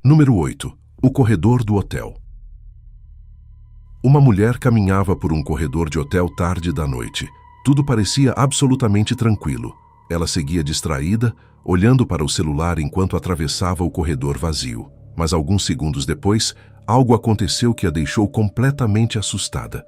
Número 8. O corredor do hotel. Uma mulher caminhava por um corredor de hotel tarde da noite. Tudo parecia absolutamente tranquilo. Ela seguia distraída, olhando para o celular enquanto atravessava o corredor vazio. Mas alguns segundos depois, algo aconteceu que a deixou completamente assustada.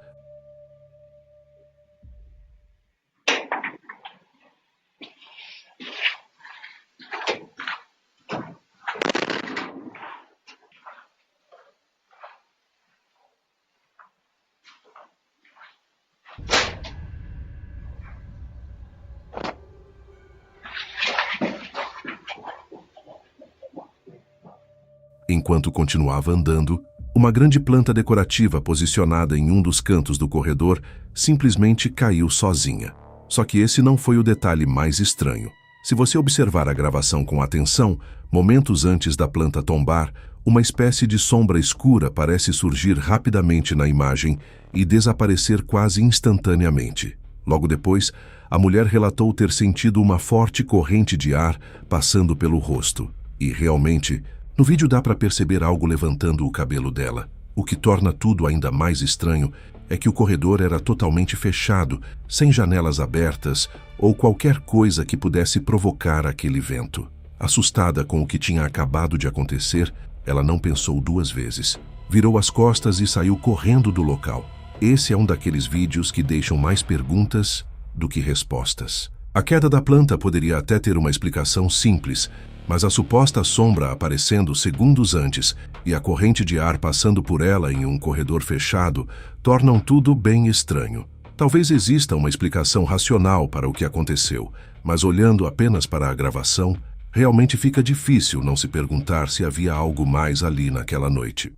Enquanto continuava andando, uma grande planta decorativa posicionada em um dos cantos do corredor simplesmente caiu sozinha. Só que esse não foi o detalhe mais estranho. Se você observar a gravação com atenção, momentos antes da planta tombar, uma espécie de sombra escura parece surgir rapidamente na imagem e desaparecer quase instantaneamente. Logo depois, a mulher relatou ter sentido uma forte corrente de ar passando pelo rosto. E realmente, no vídeo dá para perceber algo levantando o cabelo dela. O que torna tudo ainda mais estranho é que o corredor era totalmente fechado, sem janelas abertas ou qualquer coisa que pudesse provocar aquele vento. Assustada com o que tinha acabado de acontecer, ela não pensou duas vezes. Virou as costas e saiu correndo do local. Esse é um daqueles vídeos que deixam mais perguntas do que respostas. A queda da planta poderia até ter uma explicação simples, mas a suposta sombra aparecendo segundos antes e a corrente de ar passando por ela em um corredor fechado tornam tudo bem estranho. Talvez exista uma explicação racional para o que aconteceu, mas olhando apenas para a gravação, realmente fica difícil não se perguntar se havia algo mais ali naquela noite.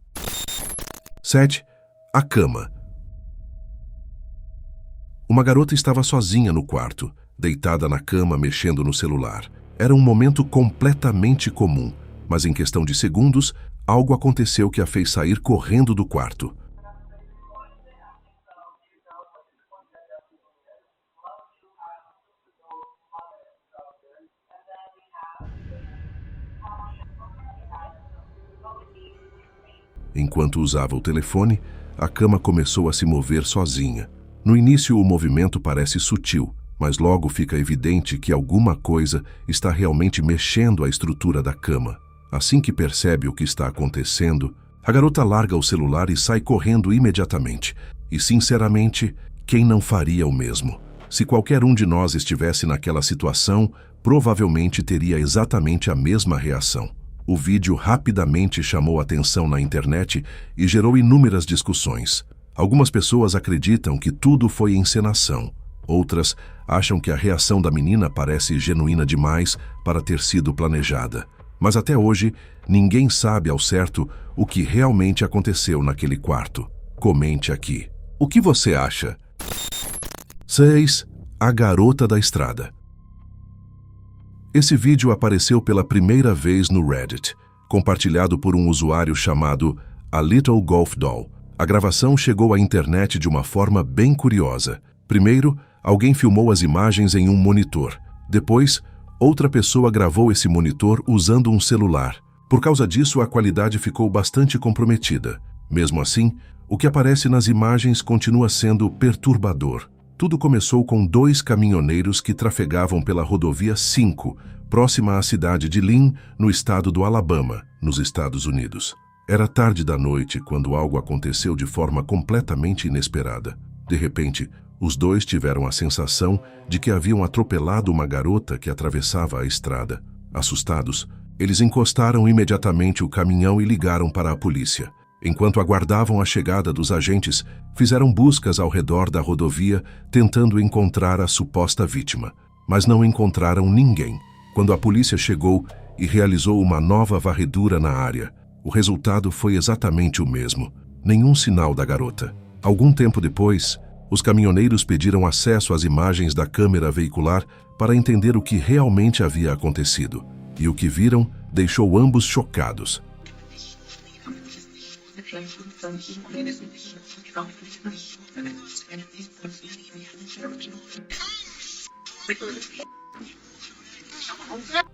7. A cama. Uma garota estava sozinha no quarto, deitada na cama mexendo no celular. Era um momento completamente comum, mas em questão de segundos, algo aconteceu que a fez sair correndo do quarto. Enquanto usava o telefone, a cama começou a se mover sozinha. No início, o movimento parece sutil, mas logo fica evidente que alguma coisa está realmente mexendo a estrutura da cama. Assim que percebe o que está acontecendo, a garota larga o celular e sai correndo imediatamente. E, sinceramente, quem não faria o mesmo? Se qualquer um de nós estivesse naquela situação, provavelmente teria exatamente a mesma reação. O vídeo rapidamente chamou atenção na internet e gerou inúmeras discussões. Algumas pessoas acreditam que tudo foi encenação. Outras acham que a reação da menina parece genuína demais para ter sido planejada. Mas até hoje, ninguém sabe ao certo o que realmente aconteceu naquele quarto. Comente aqui. O que você acha? 6. A garota da estrada. Esse vídeo apareceu pela primeira vez no Reddit, compartilhado por um usuário chamado A Little Golf Doll. A gravação chegou à internet de uma forma bem curiosa. Primeiro, alguém filmou as imagens em um monitor. Depois, outra pessoa gravou esse monitor usando um celular. Por causa disso, a qualidade ficou bastante comprometida. Mesmo assim, o que aparece nas imagens continua sendo perturbador. Tudo começou com 2 caminhoneiros que trafegavam pela rodovia 5, próxima à cidade de Lynn, no estado do Alabama, nos Estados Unidos. Era tarde da noite quando algo aconteceu de forma completamente inesperada. De repente, os 2 tiveram a sensação de que haviam atropelado uma garota que atravessava a estrada. Assustados, eles encostaram imediatamente o caminhão e ligaram para a polícia. Enquanto aguardavam a chegada dos agentes, fizeram buscas ao redor da rodovia, tentando encontrar a suposta vítima. Mas não encontraram ninguém. Quando a polícia chegou e realizou uma nova varredura na área, o resultado foi exatamente o mesmo. Nenhum sinal da garota. Algum tempo depois, os caminhoneiros pediram acesso às imagens da câmera veicular para entender o que realmente havia acontecido. E o que viram deixou ambos chocados.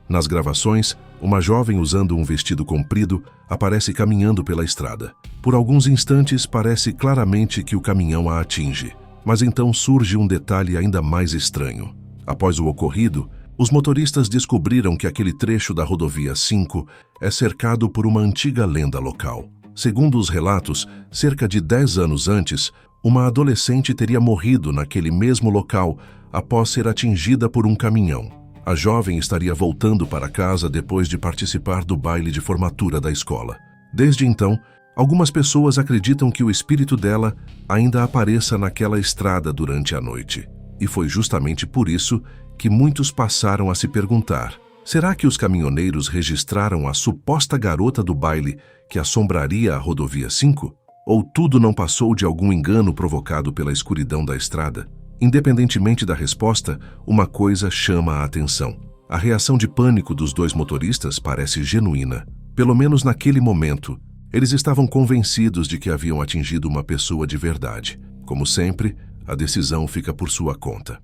Nas gravações, uma jovem usando um vestido comprido aparece caminhando pela estrada. Por alguns instantes parece claramente que o caminhão a atinge, mas então surge um detalhe ainda mais estranho. Após o ocorrido, os motoristas descobriram que aquele trecho da rodovia 5 é cercado por uma antiga lenda local. Segundo os relatos, cerca de 10 anos antes, uma adolescente teria morrido naquele mesmo local após ser atingida por um caminhão. A jovem estaria voltando para casa depois de participar do baile de formatura da escola. Desde então, algumas pessoas acreditam que o espírito dela ainda apareça naquela estrada durante a noite. E foi justamente por isso que muitos passaram a se perguntar: será que os caminhoneiros registraram a suposta garota do baile que assombraria a rodovia 5? Ou tudo não passou de algum engano provocado pela escuridão da estrada? Independentemente da resposta, uma coisa chama a atenção. A reação de pânico dos dois motoristas parece genuína. Pelo menos naquele momento, eles estavam convencidos de que haviam atingido uma pessoa de verdade. Como sempre, a decisão fica por sua conta.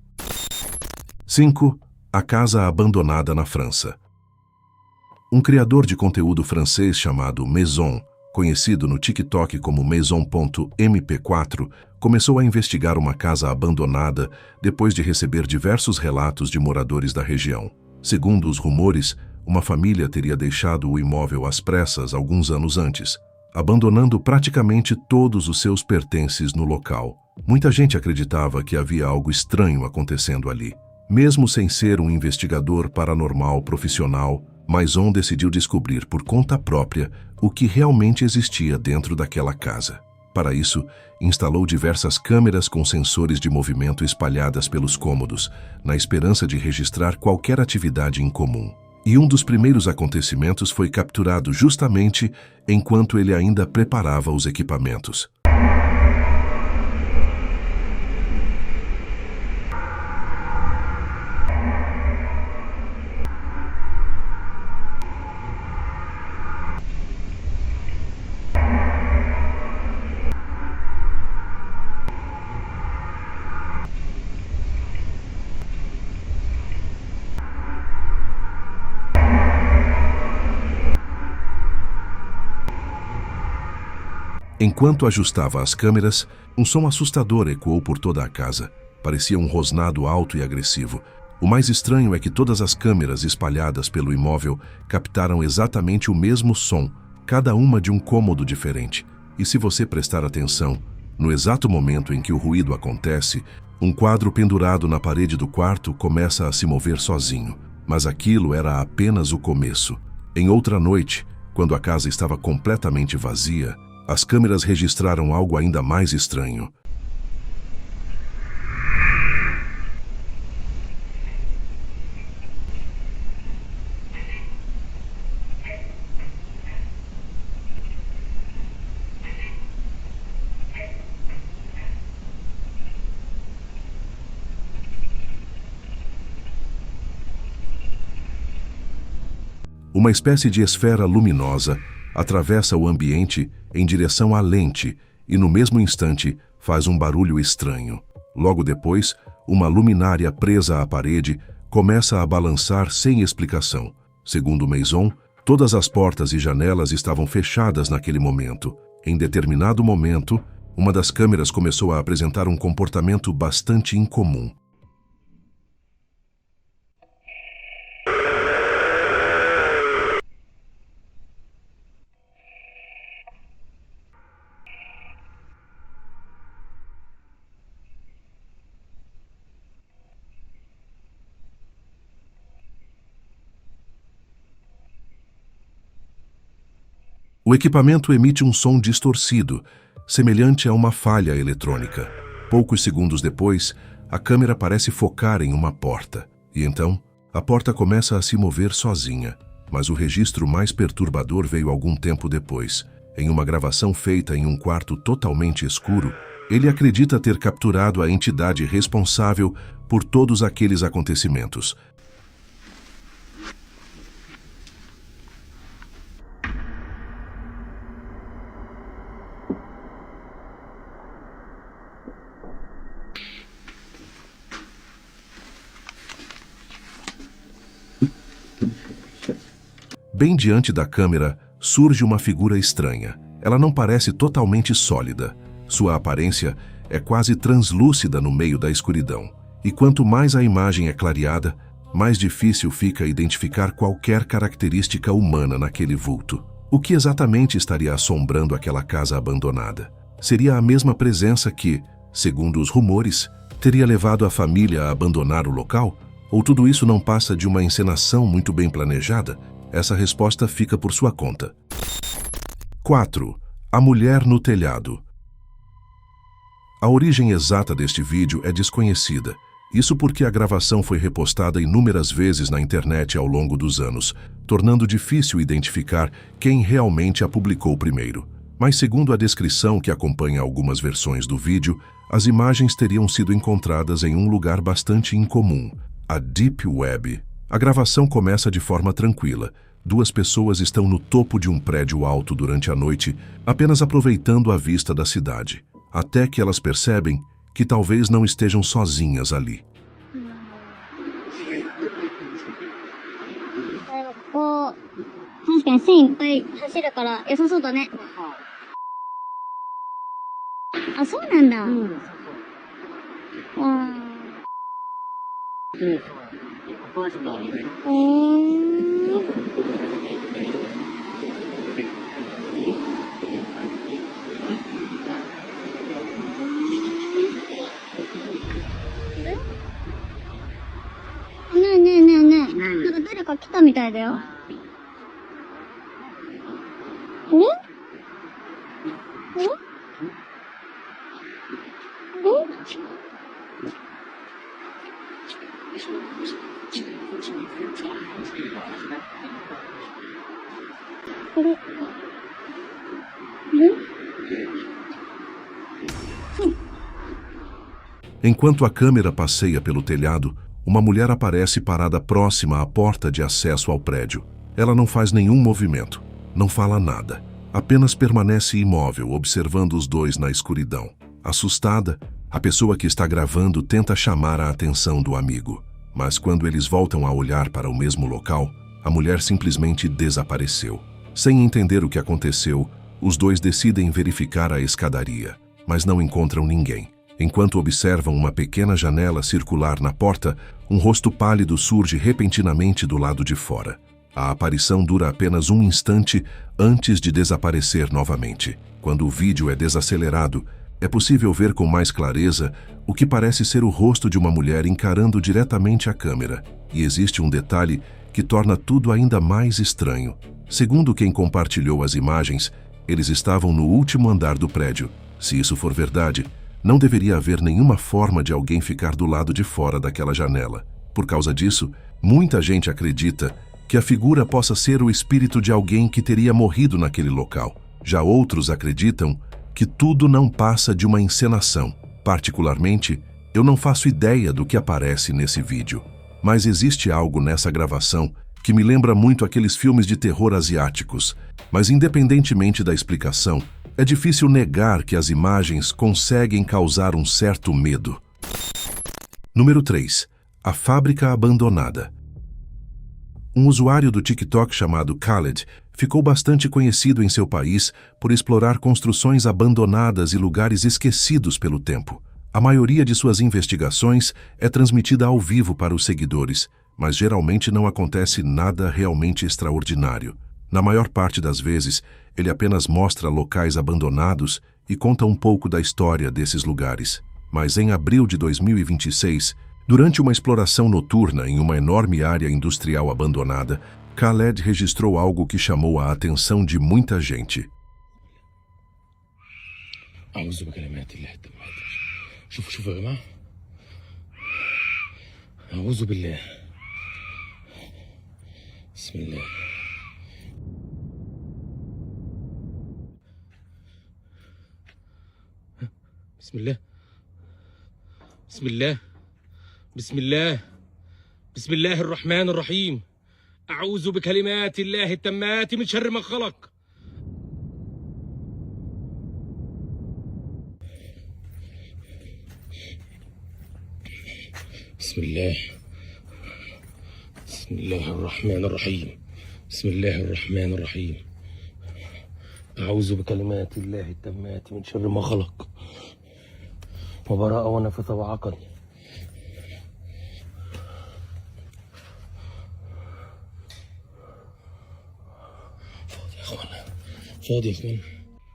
5. A casa abandonada na França. Um criador de conteúdo francês chamado Maison, conhecido no TikTok como Maison.mp4, começou a investigar uma casa abandonada depois de receber diversos relatos de moradores da região. Segundo os rumores, uma família teria deixado o imóvel às pressas alguns anos antes, abandonando praticamente todos os seus pertences no local. Muita gente acreditava que havia algo estranho acontecendo ali. Mesmo sem ser um investigador paranormal profissional, Maison decidiu descobrir por conta própria o que realmente existia dentro daquela casa. Para isso, instalou diversas câmeras com sensores de movimento espalhadas pelos cômodos, na esperança de registrar qualquer atividade incomum. E um dos primeiros acontecimentos foi capturado justamente enquanto ele ainda preparava os equipamentos. Enquanto ajustava as câmeras, um som assustador ecoou por toda a casa. Parecia um rosnado alto e agressivo. O mais estranho é que todas as câmeras espalhadas pelo imóvel captaram exatamente o mesmo som, cada uma de um cômodo diferente. E se você prestar atenção, no exato momento em que o ruído acontece, um quadro pendurado na parede do quarto começa a se mover sozinho. Mas aquilo era apenas o começo. Em outra noite, quando a casa estava completamente vazia, as câmeras registraram algo ainda mais estranho. Uma espécie de esfera luminosa atravessa o ambiente em direção à lente e, no mesmo instante, faz um barulho estranho. Logo depois, uma luminária presa à parede começa a balançar sem explicação. Segundo Maison, todas as portas e janelas estavam fechadas naquele momento. Em determinado momento, uma das câmeras começou a apresentar um comportamento bastante incomum. O equipamento emite um som distorcido, semelhante a uma falha eletrônica. Poucos segundos depois, a câmera parece focar em uma porta. E então, a porta começa a se mover sozinha. Mas o registro mais perturbador veio algum tempo depois. Em uma gravação feita em um quarto totalmente escuro, ele acredita ter capturado a entidade responsável por todos aqueles acontecimentos. Bem diante da câmera, surge uma figura estranha. Ela não parece totalmente sólida. Sua aparência é quase translúcida no meio da escuridão. E quanto mais a imagem é clareada, mais difícil fica identificar qualquer característica humana naquele vulto. O que exatamente estaria assombrando aquela casa abandonada? Seria a mesma presença que, segundo os rumores, teria levado a família a abandonar o local? Ou tudo isso não passa de uma encenação muito bem planejada? Essa resposta fica por sua conta. 4. A mulher no telhado. A origem exata deste vídeo é desconhecida. Isso porque a gravação foi repostada inúmeras vezes na internet ao longo dos anos, tornando difícil identificar quem realmente a publicou primeiro. Mas segundo a descrição que acompanha algumas versões do vídeo, as imagens teriam sido encontradas em um lugar bastante incomum, a Deep Web. A gravação começa de forma tranquila. Duas pessoas estão no topo de um prédio alto durante a noite, apenas aproveitando a vista da cidade, até que elas percebem que talvez não estejam sozinhas ali. Enquanto a câmera passeia pelo telhado, uma mulher aparece parada próxima à porta de acesso ao prédio. Ela não faz nenhum movimento, não fala nada, apenas permanece imóvel, observando os dois na escuridão. Assustada, a pessoa que está gravando tenta chamar a atenção do amigo, mas quando eles voltam a olhar para o mesmo local, a mulher simplesmente desapareceu. Sem entender o que aconteceu, os dois decidem verificar a escadaria, mas não encontram ninguém. Enquanto observam uma pequena janela circular na porta, um rosto pálido surge repentinamente do lado de fora. A aparição dura apenas um instante antes de desaparecer novamente. Quando o vídeo é desacelerado, é possível ver com mais clareza o que parece ser o rosto de uma mulher encarando diretamente a câmera. E existe um detalhe que torna tudo ainda mais estranho. Segundo quem compartilhou as imagens, eles estavam no último andar do prédio. Se isso for verdade, não deveria haver nenhuma forma de alguém ficar do lado de fora daquela janela. Por causa disso, muita gente acredita que a figura possa ser o espírito de alguém que teria morrido naquele local. Já outros acreditam que tudo não passa de uma encenação. Particularmente, eu não faço ideia do que aparece nesse vídeo. Mas existe algo nessa gravação que me lembra muito aqueles filmes de terror asiáticos. Mas independentemente da explicação, é difícil negar que as imagens conseguem causar um certo medo. Número 3. A fábrica abandonada. Um usuário do TikTok chamado Khaled ficou bastante conhecido em seu país por explorar construções abandonadas e lugares esquecidos pelo tempo. A maioria de suas investigações é transmitida ao vivo para os seguidores, mas geralmente não acontece nada realmente extraordinário. Na maior parte das vezes, ele apenas mostra locais abandonados e conta um pouco da história desses lugares. Mas em abril de 2026, durante uma exploração noturna em uma enorme área industrial abandonada, Khaled registrou algo que chamou a atenção de muita gente. شوفوا يا جماعة أعوذ بالله بسم الله بسم الله بسم الله بسم الله بسم الله الرحمن الرحيم أعوذ بكلمات الله التامات من شر ما خلق بسم الله الرحمن الرحيم بسم الله الرحمن الرحيم. أعوذ بكلمات الله التامات من شر ما خلق وبراء ونفث وعقد. فاضي يا اخوانا.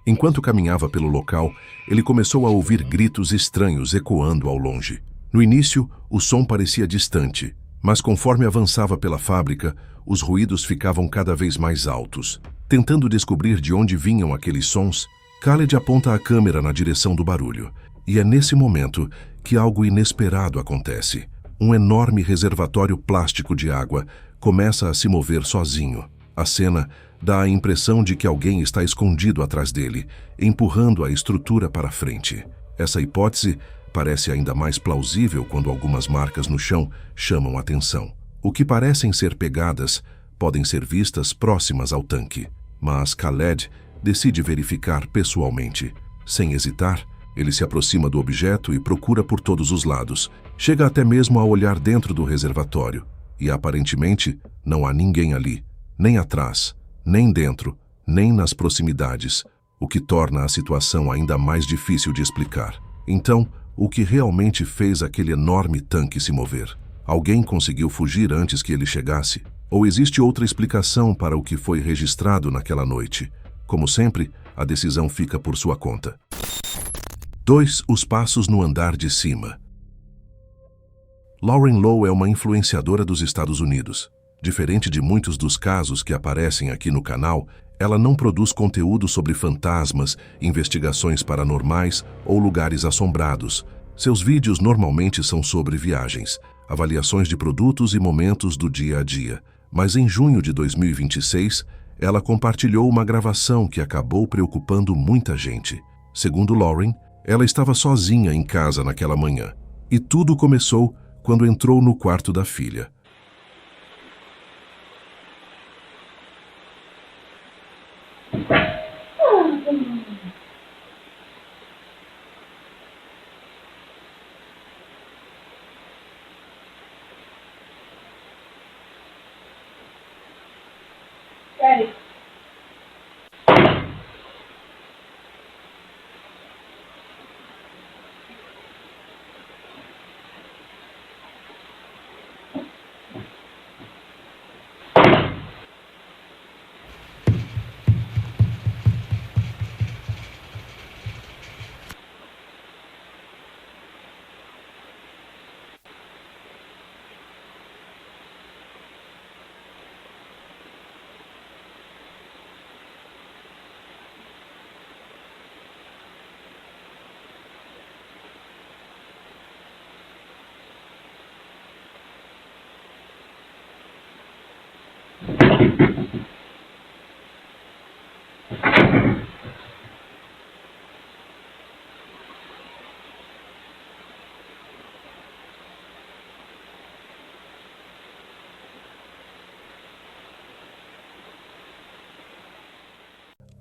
Enquanto caminhava pelo local, ele começou a ouvir gritos estranhos ecoando ao longe. No início, o som parecia distante, mas conforme avançava pela fábrica, os ruídos ficavam cada vez mais altos. Tentando descobrir de onde vinham aqueles sons, Khaled aponta a câmera na direção do barulho. E é nesse momento que algo inesperado acontece. Um enorme reservatório plástico de água começa a se mover sozinho. A cena dá a impressão de que alguém está escondido atrás dele, empurrando a estrutura para frente. Essa hipótese parece ainda mais plausível quando algumas marcas no chão chamam atenção. O que parecem ser pegadas podem ser vistas próximas ao tanque, mas Khaled decide verificar pessoalmente. Sem hesitar, ele se aproxima do objeto e procura por todos os lados. Chega até mesmo a olhar dentro do reservatório, e aparentemente não há ninguém ali, nem atrás, nem dentro, nem nas proximidades, o que torna a situação ainda mais difícil de explicar. Então, o que realmente fez aquele enorme tanque se mover? Alguém conseguiu fugir antes que ele chegasse? Ou existe outra explicação para o que foi registrado naquela noite? Como sempre, a decisão fica por sua conta. 2. Os passos no andar de cima. Lauren Lowe é uma influenciadora dos Estados Unidos. Diferente de muitos dos casos que aparecem aqui no canal, ela não produz conteúdo sobre fantasmas, investigações paranormais ou lugares assombrados. Seus vídeos normalmente são sobre viagens, avaliações de produtos e momentos do dia a dia. Mas em junho de 2026, ela compartilhou uma gravação que acabou preocupando muita gente. Segundo Lauren, ela estava sozinha em casa naquela manhã. E tudo começou quando entrou no quarto da filha.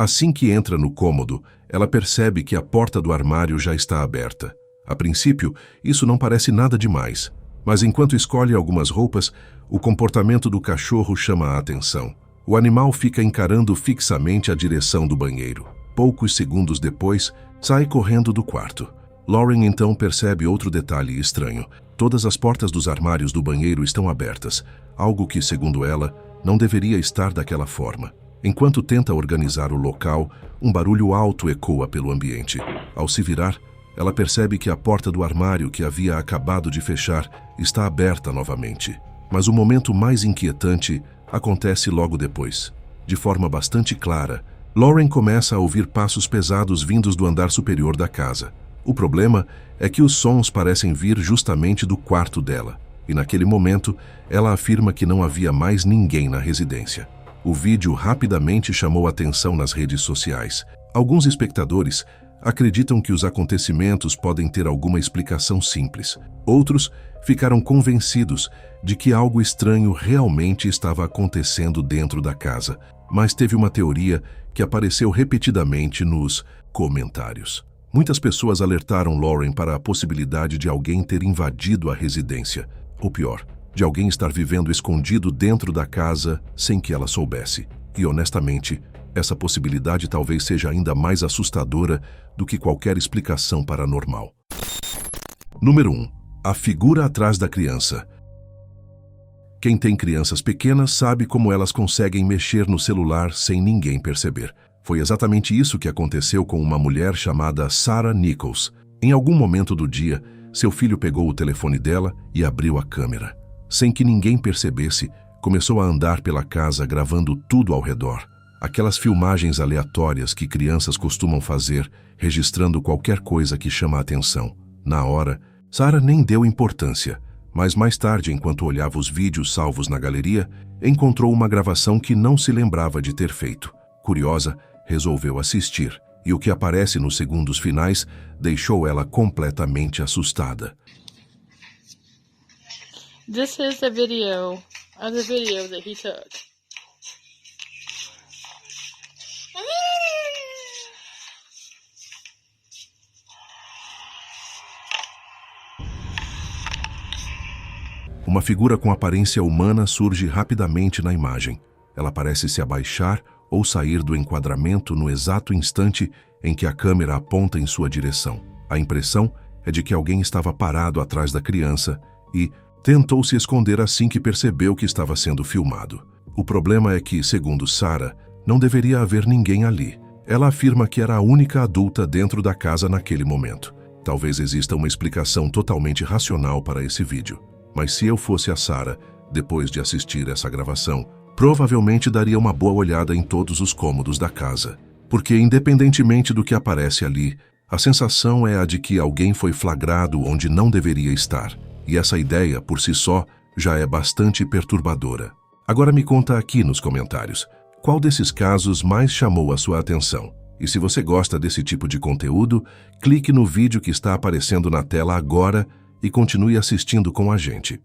Assim que entra no cômodo, ela percebe que a porta do armário já está aberta. A princípio, isso não parece nada demais, mas enquanto escolhe algumas roupas, o comportamento do cachorro chama a atenção. O animal fica encarando fixamente a direção do banheiro. Poucos segundos depois, sai correndo do quarto. Lauren então percebe outro detalhe estranho. Todas as portas dos armários do banheiro estão abertas, algo que, segundo ela, não deveria estar daquela forma. Enquanto tenta organizar o local, um barulho alto ecoa pelo ambiente. Ao se virar, ela percebe que a porta do armário que havia acabado de fechar está aberta novamente. Mas o momento mais inquietante acontece logo depois. De forma bastante clara, Lauren começa a ouvir passos pesados vindos do andar superior da casa. O problema é que os sons parecem vir justamente do quarto dela, e naquele momento ela afirma que não havia mais ninguém na residência. O vídeo rapidamente chamou atenção nas redes sociais. Alguns espectadores acreditam que os acontecimentos podem ter alguma explicação simples. Outros ficaram convencidos de que algo estranho realmente estava acontecendo dentro da casa, mas teve uma teoria que apareceu repetidamente nos comentários. Muitas pessoas alertaram Lauren para a possibilidade de alguém ter invadido a residência. Ou pior, de alguém estar vivendo escondido dentro da casa sem que ela soubesse. E honestamente, essa possibilidade talvez seja ainda mais assustadora do que qualquer explicação paranormal. Número 1. A figura atrás da criança. Quem tem crianças pequenas sabe como elas conseguem mexer no celular sem ninguém perceber. Foi exatamente isso que aconteceu com uma mulher chamada Sarah Nichols. Em algum momento do dia, seu filho pegou o telefone dela e abriu a câmera. Sem que ninguém percebesse, começou a andar pela casa gravando tudo ao redor. Aquelas filmagens aleatórias que crianças costumam fazer, registrando qualquer coisa que chama a atenção. Na hora, Sarah nem deu importância, mas mais tarde, enquanto olhava os vídeos salvos na galeria, encontrou uma gravação que não se lembrava de ter feito. Curiosa, resolveu assistir, e o que aparece nos segundos finais deixou ela completamente assustada. This is the video that he took. Uma figura com aparência humana surge rapidamente na imagem. Ela parece se abaixar ou sair do enquadramento no exato instante em que a câmera aponta em sua direção. A impressão é de que alguém estava parado atrás da criança e tentou se esconder assim que percebeu que estava sendo filmado. O problema é que, segundo Sarah, não deveria haver ninguém ali. Ela afirma que era a única adulta dentro da casa naquele momento. Talvez exista uma explicação totalmente racional para esse vídeo. Mas se eu fosse a Sarah, depois de assistir essa gravação, provavelmente daria uma boa olhada em todos os cômodos da casa. Porque, independentemente do que aparece ali, a sensação é a de que alguém foi flagrado onde não deveria estar. E essa ideia, por si só, já é bastante perturbadora. Agora me conta aqui nos comentários, qual desses casos mais chamou a sua atenção? E se você gosta desse tipo de conteúdo, clique no vídeo que está aparecendo na tela agora e continue assistindo com a gente.